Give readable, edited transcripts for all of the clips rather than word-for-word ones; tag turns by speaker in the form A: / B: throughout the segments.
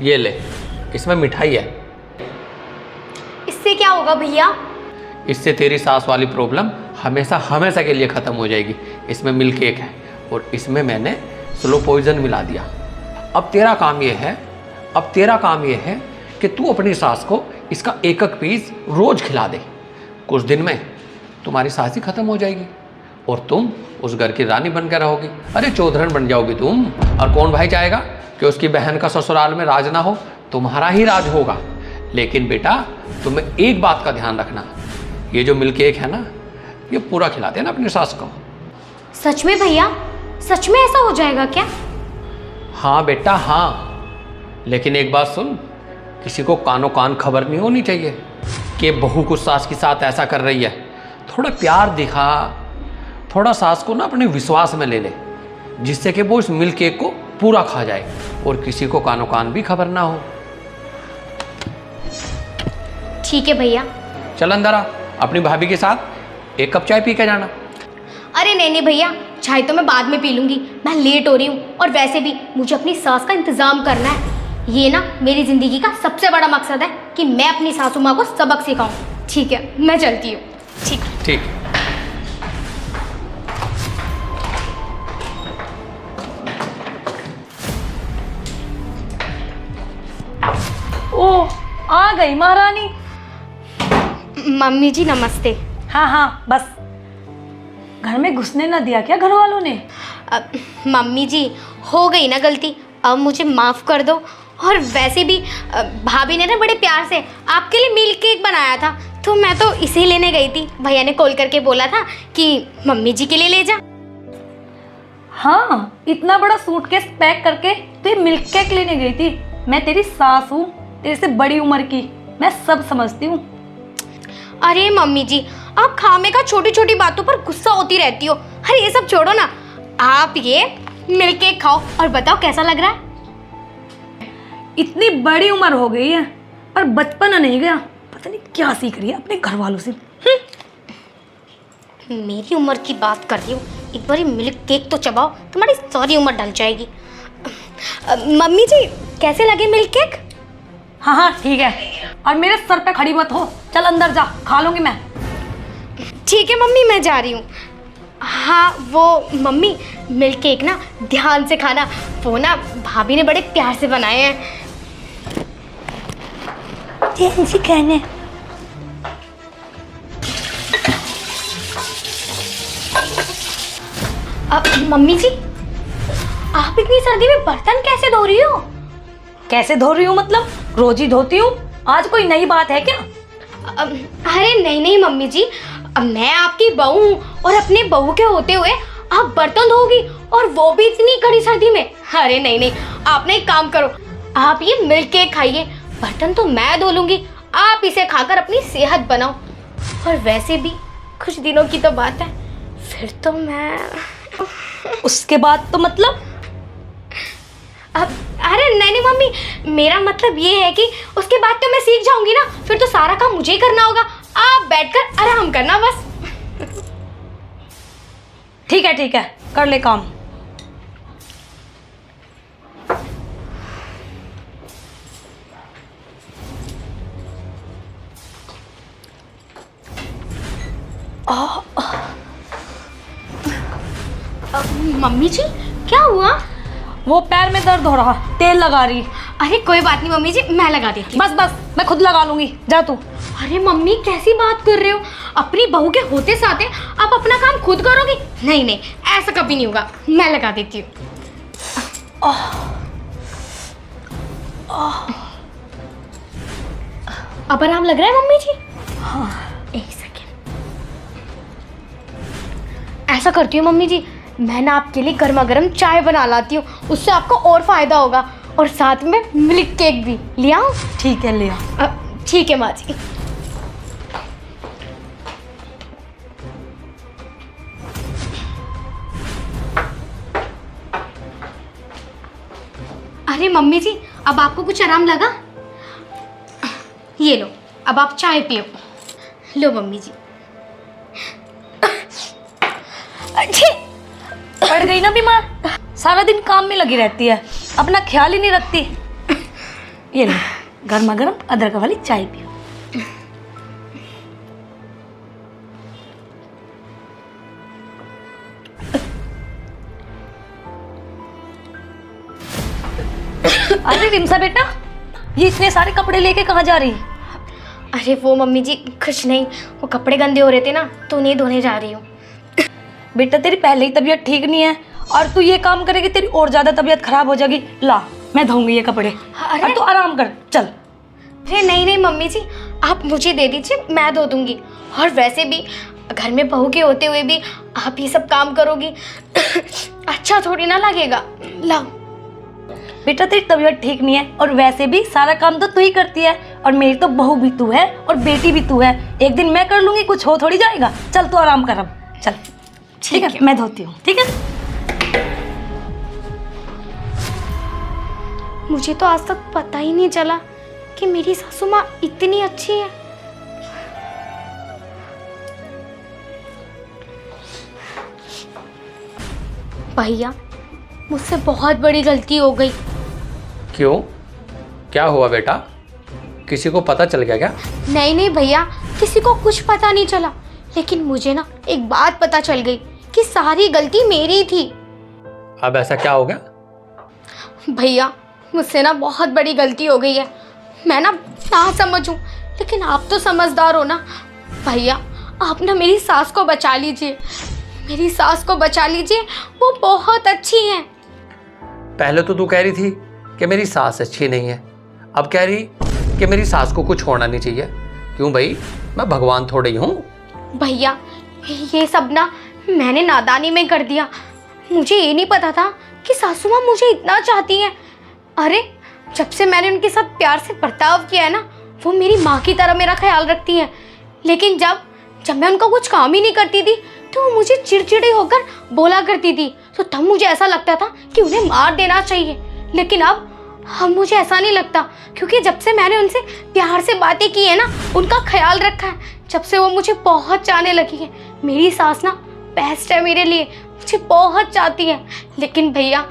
A: ये ले, इसमें मिठाई है।
B: इससे क्या होगा भैया?
A: इससे तेरी सास वाली प्रॉब्लम हमेशा हमेशा के लिए ख़त्म हो जाएगी। इसमें मिल्क केक है और इसमें मैंने स्लो पॉइजन मिला दिया। अब तेरा काम ये है कि तू अपनी सास को इसका एक एक पीस रोज़ खिला दे। कुछ दिन में तुम्हारी सास ही ख़त्म हो जाएगी और तुम उस घर की रानी बन कर रहोगी। अरे चौधरन बन जाओगी तुम। और कौन भाई चाहेगा कि उसकी बहन का ससुराल में राज ना हो? तुम्हारा ही राज होगा। लेकिन बेटा तुम्हें एक बात का ध्यान रखना, ये जो मिल्क केक है ना, ये पूरा खिला देना अपनी सास को।
B: सच में भैया? सच में ऐसा हो जाएगा क्या?
A: हाँ बेटा हाँ, लेकिन एक बात सुन, किसी को कानो कान खबर नहीं होनी चाहिए कि बहू कुछ सास के साथ ऐसा कर रही है। थोड़ा प्यार दिखा, थोड़ा सास को ना अपने विश्वास में ले ले, जिससे कि वो इस मिल्क केक को पूरा खा जाए और किसी को कानो कान भी खबर ना हो।
B: ठीक है भैया।
A: चल अंदर आ, अपनी भाभी के साथ एक कप चाय पी के जाना।
B: अरे नहीं भैया, चाय तो मैं बाद में पी लूंगी, मैं लेट हो रही हूँ और वैसे भी मुझे अपनी सास का इंतजाम करना है। ये ना मेरी ज़िंदगी का सबसे बड़ा मकसद है कि मैं अपनी सासू माँ को सबक सिखाऊं। ठीक है, मैं चलती हूँ। ठीक।
C: ओ, आ गई महारानी।
B: मम्मी जी नमस्ते।
C: हाँ, बस घर में घुसने ना दिया क्या घर वालों ने?
B: मम्मी जी हो गई ना गलती, अब मुझे माफ़ कर दो। और वैसे भी भाभी ने ना बड़े प्यार से आपके लिए मिल्क केक बनाया था, तो मैं तो इसे ही लेने गई थी। भैया ने कॉल करके बोला था कि मम्मी जी के लिए ले जा।
C: हाँ, इतना बड़ा सूटकेस पैक करके तो ये मिल्क केक लेने गई थी। मैं तेरी सास हूँ, तेरे से बड़ी उम्र की, मैं सब समझती हूँ।
B: अरे मम्मी जी, आप खामे का छोटी छोटी बातों पर गुस्सा होती रहती हो। अरे ये सब छोड़ो ना, आप ये मिल्क केक खाओ और बताओ कैसा लग रहा है।
C: इतनी बड़ी उम्र हो गई है पर बचपन नहीं गया। पता नहीं क्या सीख रही है अपने घर वालों से।
B: मेरी उम्र की बात कर रही हूँ, एक बार मिल्क केक तो चबाओ, तुम्हारी सारी उम्र डल जाएगी। मम्मी जी कैसे लगे मिल्क केक?
C: हाँ, ठीक है। और मेरे सर पे खड़ी मत हो, चल अंदर जा, खा लूंगी मैं।
B: ठीक है मम्मी, मैं जा रही हूँ। हाँ वो मम्मी, मिल्क केक ना ध्यान से खाना, वो ना भाभी ने बड़े प्यार से बनाए हैं।
C: ध्यान से खाने।
B: मम्मी जी, आप इतनी सर्दी में बर्तन कैसे धो रही हो?
C: कैसे धो रही हूँ मतलब? रोज ही धोती हूँ, आज कोई नई बात है क्या?
B: अरे नहीं मम्मी जी, मैं आपकी बहू हूँ और अपने बहू के होते हुए आप बर्तन धोगी, और वो भी इतनी कड़ी सर्दी में? अरे नहीं, आप ना एक काम करो, आप ये मिल्क केक खाइए, बर्तन तो मैं धो लूंगी, आप इसे खाकर अपनी सेहत बनाओ। और वैसे भी कुछ दिनों की तो बात है, फिर तो मैं
C: उसके बाद तो मतलब?
B: अरे नहीं मम्मी, मेरा मतलब ये है कि उसके बाद तो मैं सीख जाऊंगी ना, फिर तो सारा काम मुझे ही करना होगा, आप बैठकर आराम करना बस।
C: ठीक है, कर ले काम।
B: मम्मी जी क्या हुआ?
C: वो पैर में दर्द हो रहा, तेल लगा रही।
B: अरे कोई बात नहीं मम्मी जी, मैं लगा देती हूँ।
C: बस मैं खुद लगा लूंगी, जा तू।
B: अरे मम्मी कैसी बात कर रहे हो, अपनी बहू के होते साथे आप अपना काम खुद करोगी? नहीं, ऐसा कभी नहीं होगा, मैं लगा देती हूँ। अब आराम लग रहा है मम्मी जी?
C: हाँ।
B: एक सेकेंड, ऐसा करती हूँ मम्मी जी, मैं ना आपके लिए गर्मा गर्म चाय बना लाती हूँ, उससे आपको और फायदा होगा, और साथ में मिल्क केक भी ले आऊँ?
C: ठीक है, ले आ।
B: ठीक है माँ जी। अरे मम्मी जी, अब आपको कुछ आराम लगा? ये लो, अब आप चाय पियो। लो मम्मी जी।
C: पड़ गई ना बीमार, सारा दिन काम में लगी रहती है, अपना ख्याल ही नहीं रखती। ये ले गर्मा गर्म अदरक वाली चाय पियो। अरे रिमसा बेटा, ये इतने सारे कपड़े लेके कहाँ जा रही है?
B: अरे वो मम्मी जी कुछ नहीं, वो कपड़े गंदे हो रहे थे ना तो उन्हें धोने जा रही हूँ।
C: बेटा तेरी पहले ही तबीयत ठीक नहीं है और तू ये काम करेगी तेरी और ज्यादा तबीयत खराब हो जाएगी। ला मैं धोऊंगी ये कपड़े।
B: अरे
C: और तू आराम कर चल।
B: अरे नहीं नहीं मम्मी जी, आप मुझे दे दीजिए, मैं धो दूंगी। और वैसे भी घर में बहू के होते हुए भी आप ये सब काम करोगी अच्छा थोड़ी ना लगेगा। लाओ।
C: बेटा तेरी तबीयत ठीक नहीं है और वैसे भी सारा काम तो तू ही करती है और मेरी तो बहू भी तू है और बेटी भी तू है। एक दिन मैं कर लूंगी, कुछ हो थोड़ी जाएगा। चल तू आराम कर अब चल। ठीक है मैं धोती हूँ। ठीक है।
B: मुझे तो आज तक पता ही नहीं चला कि मेरी सासू माँ इतनी अच्छी है। भैया मुझसे बहुत बड़ी गलती हो गई।
A: क्यों, क्या हुआ बेटा? किसी को पता चल गया क्या?
B: नहीं नहीं भैया, किसी को कुछ पता नहीं चला, लेकिन मुझे ना एक बात पता चल गई कि सारी गलती मेरी थी।
A: अब ऐसा क्या हो गया?
B: भैया मुझसे ना बहुत बड़ी गलती हो गई है। मैं ना समझूं, लेकिन आप तो समझदार हो ना। भैया आप ना मेरी सास को बचा लीजिए, मेरी सास को बचा लीजिए, वो बहुत अच्छी हैं।
A: पहले तो तू कह रही थी कि मेरी सास अच्छी नहीं है, अब कह रही कि मेरी सास को कुछ होना नहीं चाहिए। क्यों भाई, मैं भगवान थोड़ी हूँ।
B: भैया ये सब ना मैंने नादानी में कर दिया। मुझे ये नहीं पता था कि सासू माँ मुझे इतना चाहती हैं। अरे जब से मैंने उनके साथ प्यार से बर्ताव किया है ना, वो मेरी माँ की तरह मेरा ख्याल रखती हैं। लेकिन जब मैं उनका कुछ काम ही नहीं करती थी तो वो मुझे चिड़चिड़ी होकर बोला करती थी, तो तब मुझे ऐसा लगता था कि उन्हें मार देना चाहिए। लेकिन अब मुझे ऐसा नहीं लगता, क्योंकि जब से मैंने उनसे प्यार से बातें की है ना, उनका ख्याल रखा है, जब से वो मुझे बहुत चाहने लगी है। मेरी सास ना बेस्ट है मेरे लिए, मुझे बहुत चाहती है। लेकिन भैया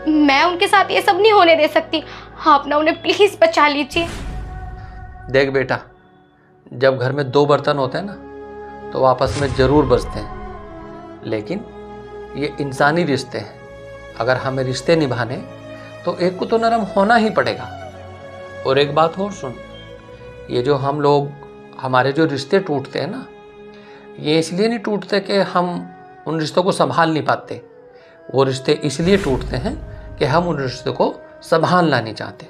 B: मैं उनके साथ ये सब नहीं होने दे सकती। आप ना उन्हें प्लीज़ बचा लीजिए।
A: देख बेटा, जब घर में दो बर्तन होते हैं ना तो आपस में ज़रूर बजते हैं, लेकिन ये इंसानी रिश्ते हैं। अगर हमें रिश्ते निभाने तो एक को तो नरम होना ही पड़ेगा। और एक बात और सुन, ये जो हम लोग हमारे जो रिश्ते टूटते हैं ना, ये इसलिए नहीं टूटते कि हम उन रिश्तों को संभाल नहीं पाते। वो रिश्ते इसलिए टूटते हैं कि हम उन रिश्तों को संभालना नहीं चाहते।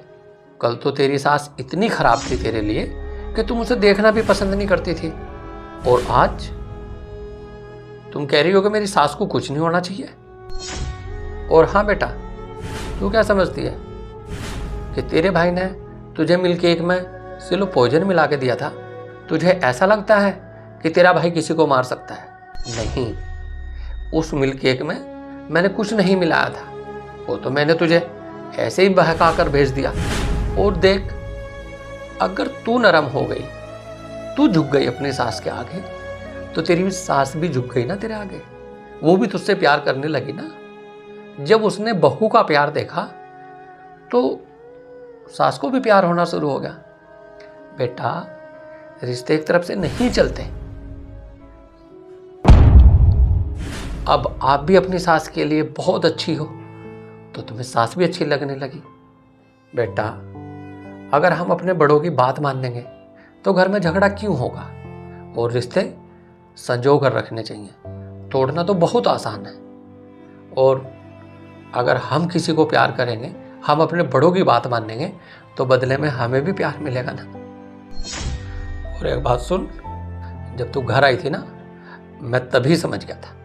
A: कल तो तेरी सास इतनी खराब थी तेरे लिए कि तुम उसे देखना भी पसंद नहीं करती थी, और आज तुम कह रही हो कि मेरी सास को कुछ नहीं होना चाहिए। और हाँ बेटा, तू क्या समझती है कि तेरे भाई ने तुझे मिल्क केक में स्लो पॉइजन मिला के दिया था? तुझे ऐसा लगता है कि तेरा भाई किसी को मार सकता है? नहीं, उस मिल्क केक में मैंने कुछ नहीं मिलाया था, वो तो मैंने तुझे ऐसे ही बहका कर भेज दिया। और देख, अगर तू नरम हो गई, तू झुक गई अपनी सास के आगे, तो तेरी सास भी झुक गई ना तेरे आगे। वो भी तुझसे प्यार करने लगी ना। जब उसने बहू का प्यार देखा तो सास को भी प्यार होना शुरू हो गया। बेटा, रिश्ते एक तरफ से नहीं चलते। अब आप भी अपनी सास के लिए बहुत अच्छी हो तो तुम्हें सास भी अच्छी लगने लगी। बेटा, अगर हम अपने बड़ों की बात मान लेंगे तो घर में झगड़ा क्यों होगा? और रिश्ते संजो कर रखने चाहिए, तोड़ना तो बहुत आसान है। और अगर हम किसी को प्यार करेंगे, हम अपने बड़ों की बात मानेंगे, तो बदले में हमें भी प्यार मिलेगा ना। और एक बात सुन, जब तू घर आई थी ना, मैं तभी समझ गया था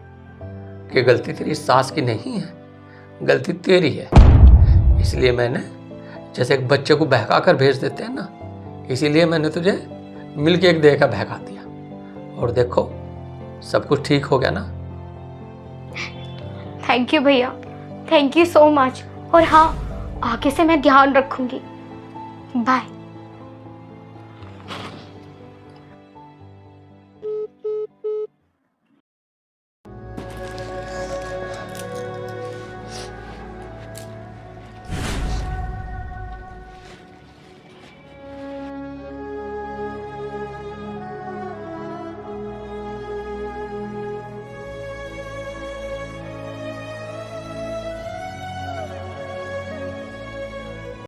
A: कि गलती तेरी सास की नहीं है, गलती तेरी है। इसलिए मैंने, जैसे एक बच्चे को बहका कर भेज देते हैं ना, इसीलिए मैंने तुझे मिल्क केक देकर बहका दिया। और देखो, सब कुछ ठीक हो गया ना।
B: थैंक यू भैया, थैंक यू सो मच। और हाँ, आगे से मैं ध्यान रखूंगी। बाय।